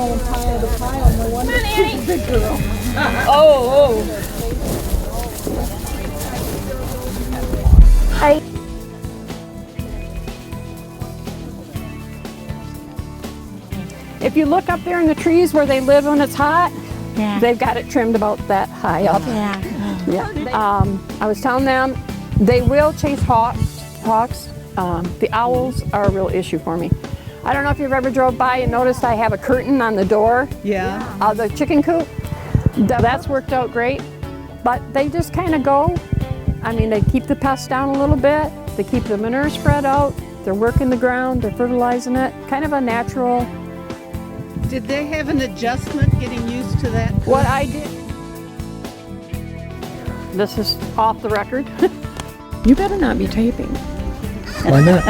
going pile to pile. No wonder she's a big girl. Oh. Hi. If you look up there in the trees where they live when it's hot, Yeah. they've got it trimmed about that high up. Yeah. Yeah. I was telling them they will chase hawks. The owls are a real issue for me. I don't know if you've ever drove by and noticed I have a curtain on the door. Yeah. The chicken coop. That's worked out great, but they just kind of go. I mean, they keep the pests down a little bit. They keep the manure spread out. They're working the ground. They're fertilizing it. Kind of a natural. Did they have an adjustment getting used to that? What I did. This is off the record. You better not be taping. Why not?